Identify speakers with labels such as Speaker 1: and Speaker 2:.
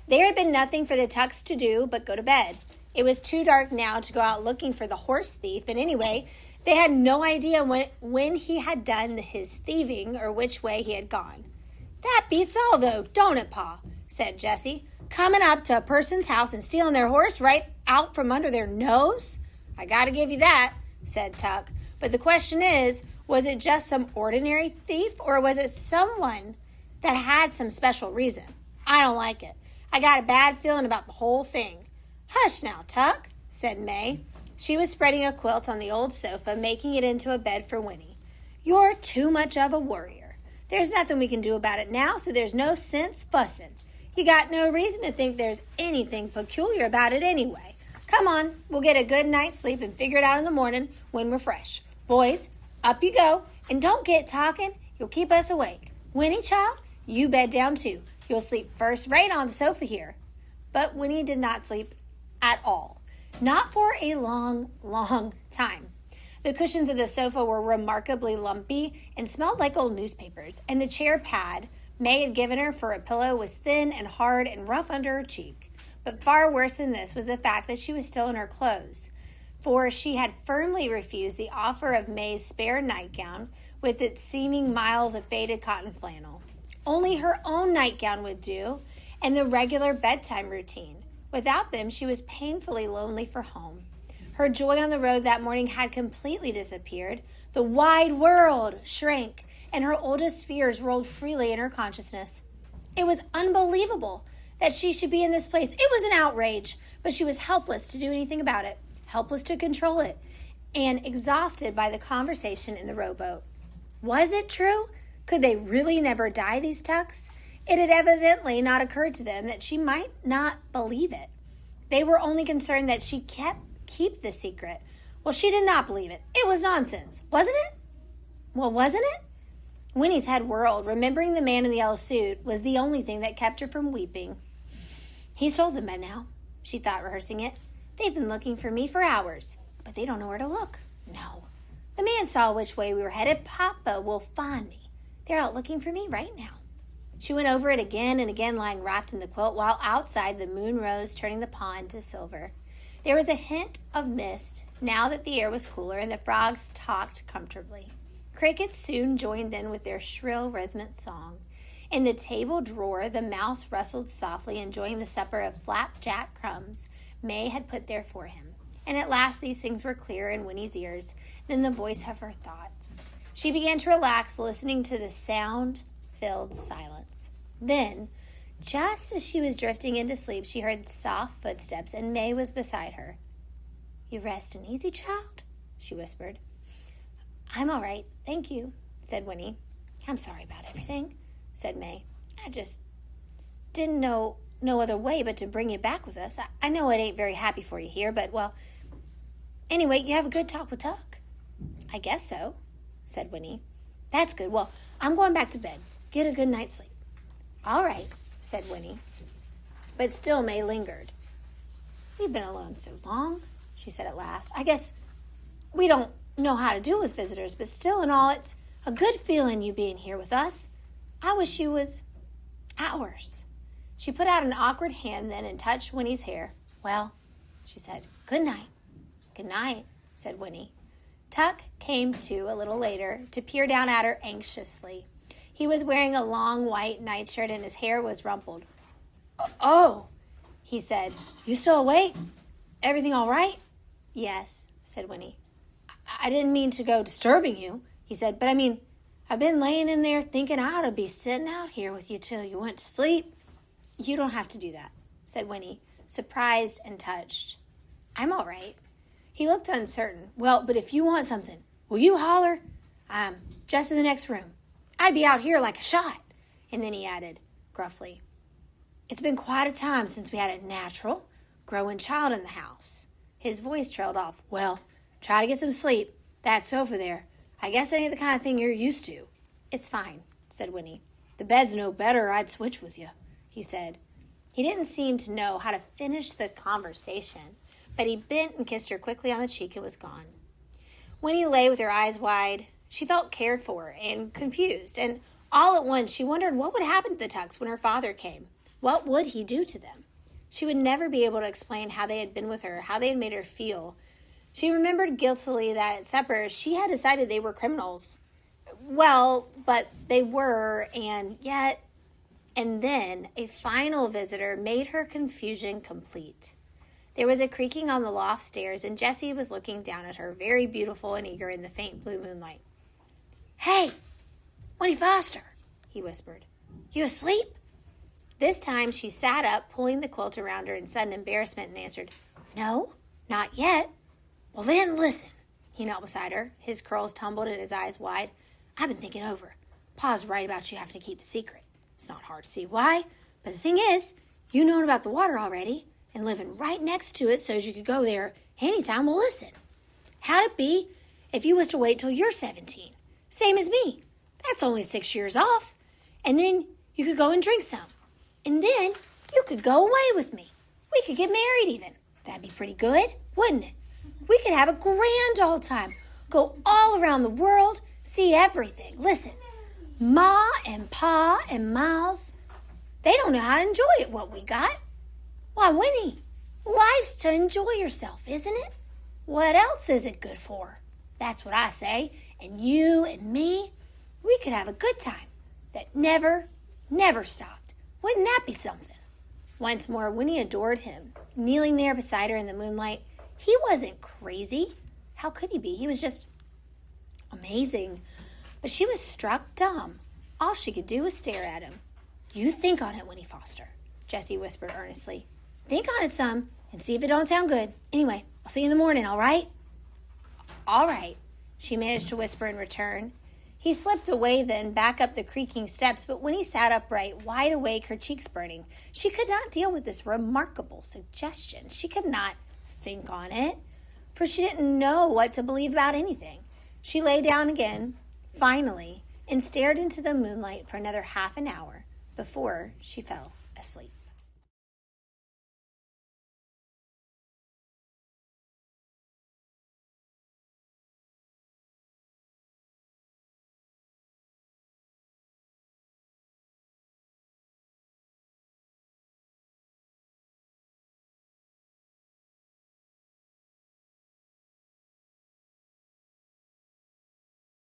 Speaker 1: There had been nothing for the Tucks to do but go to bed. It was too dark now to go out looking for the horse thief, and anyway, they had no idea when he had done his thieving or which way he had gone. "That beats all, though, don't it, Pa?" said Jessie. "Coming up to a person's house and stealing their horse right out from under their nose?" "I gotta give you that," said Tuck. "But the question is, was it just some ordinary thief, or was it someone that had some special reason? I don't like it. I got a bad feeling about the whole thing." "Hush now, Tuck," said May. She was spreading a quilt on the old sofa, making it into a bed for Winnie. "You're too much of a worrier. There's nothing we can do about it now, so there's no sense fussing. You got no reason to think there's anything peculiar about it anyway. Come on, we'll get a good night's sleep and figure it out in the morning when we're fresh. Boys, up you go, and don't get talking. You'll keep us awake. Winnie, child, you bed down too. You'll sleep first rate on the sofa here." But Winnie did not sleep at all. Not for a long, long time. The cushions of the sofa were remarkably lumpy and smelled like old newspapers, and the chair pad May had given her for a pillow was thin and hard and rough under her cheek. But far worse than this was the fact that she was still in her clothes, for she had firmly refused the offer of May's spare nightgown with its seeming miles of faded cotton flannel. Only her own nightgown would do, and the regular bedtime routine. Without them, she was painfully lonely for home. Her joy on the road that morning had completely disappeared. The wide world shrank, and her oldest fears rolled freely in her consciousness. It was unbelievable that she should be in this place. It was an outrage, but she was helpless to do anything about it, helpless to control it, and exhausted by the conversation in the rowboat. Was it true? Could they really never die, these Tucks? It had evidently not occurred to them that she might not believe it. They were only concerned that she keep the secret. Well, she did not believe it. It was nonsense, wasn't it? Well, wasn't it? Winnie's head whirled. Remembering the man in the yellow suit was the only thing that kept her from weeping. "He's told them by now," she thought, rehearsing it. "They've been looking for me for hours, but they don't know where to look. No. The man saw which way we were headed. Papa will find me. They're out looking for me right now." She went over it again and again, lying wrapped in the quilt, while outside the moon rose, turning the pond to silver. There was a hint of mist, now that the air was cooler, and the frogs talked comfortably. Crickets soon joined in with their shrill, rhythmic song. In the table drawer, the mouse rustled softly, enjoying the supper of flapjack crumbs May had put there for him. And at last these things were clear in Winnie's ears, then the voice of her thoughts. She began to relax, listening to the sound-filled silence. Then, just as she was drifting into sleep, she heard soft footsteps, and May was beside her. "You resting easy, child?" she whispered. "I'm all right, thank you," said Winnie. "I'm sorry about everything," said May. "I just didn't know no other way but to bring you back with us. I know it ain't very happy for you here, but, well, anyway, you have a good talk with Tuck?" "I guess so," said Winnie. "That's good. Well, I'm going back to bed. Get a good night's sleep." "All right," said Winnie. But still May lingered. "We've been alone so long," she said at last. "I guess we don't know how to do with visitors, but still and all, it's a good feeling you being here with us. I wish you was ours." She put out an awkward hand then and touched Winnie's hair. "Well," she said, "good night." "Good night," said Winnie. Tuck came to a little later to peer down at her anxiously. He was wearing a long white nightshirt and his hair was rumpled. "Oh," he said. "You still awake? Everything all right?" "Yes," said Winnie. I didn't mean to go disturbing you," he said, "but I've been laying in there thinking I ought to be sitting out here with you till you went to sleep." "You don't have to do that," said Winnie, surprised and touched. "I'm all right." He looked uncertain. "Well, but if you want something, will you holler? I'm just in the next room. I'd be out here like a shot." And then he added, gruffly, "It's been quite a time since we had a natural, growing child in the house." His voice trailed off. "Well, try to get some sleep. That sofa there, I guess it ain't the kind of thing you're used to." "It's fine," said Winnie. "The bed's no better, I'd switch with you," he said. He didn't seem to know how to finish the conversation, but he bent and kissed her quickly on the cheek and was gone. Winnie lay with her eyes wide. She felt cared for and confused, and all at once she wondered what would happen to the Tucks when her father came. What would he do to them? She would never be able to explain how they had been with her, how they had made her feel. She remembered guiltily that at supper she had decided they were criminals. Well, but they were, and then a final visitor made her confusion complete. There was a creaking on the loft stairs, and Jessie was looking down at her, very beautiful and eager in the faint blue moonlight. "Hey, Winnie Foster," he whispered. "You asleep?" This time she sat up, pulling the quilt around her in sudden embarrassment, and answered, "No, not yet." "Well, then listen." He knelt beside her, his curls tumbled and his eyes wide. "I've been thinking over. Pa's right about you having to keep a secret. It's not hard to see why, but the thing is, you known about the water already, and living right next to it so's you could go there anytime. Well, listen. How'd it be if you was to wait till you're 17? Same as me. That's only 6 years off. And then you could go and drink some. And then you could go away with me. We could get married even. That'd be pretty good, wouldn't it? We could have a grand old time. Go all around the world, see everything. Listen, Ma and Pa and Miles, they don't know how to enjoy it, what we got. Why, Winnie, life's to enjoy yourself, isn't it? What else is it good for? That's what I say. And you and me, we could have a good time that never stopped. Wouldn't that be something? Once more, Winnie adored him, kneeling there beside her in the moonlight. He wasn't crazy. How could he be? He was just amazing. But she was struck dumb. All she could do was stare at him. "You think on it, Winnie Foster," Jessie whispered earnestly. "Think on it some and see if it don't sound good. Anyway, I'll see you in the morning, all right?" "All right," she managed to whisper in return. He slipped away then, back up the creaking steps, but when he sat upright, wide awake, her cheeks burning, she could not deal with this remarkable suggestion. She could not think on it, for she didn't know what to believe about anything. She lay down again, finally, and stared into the moonlight for another half an hour before she fell asleep.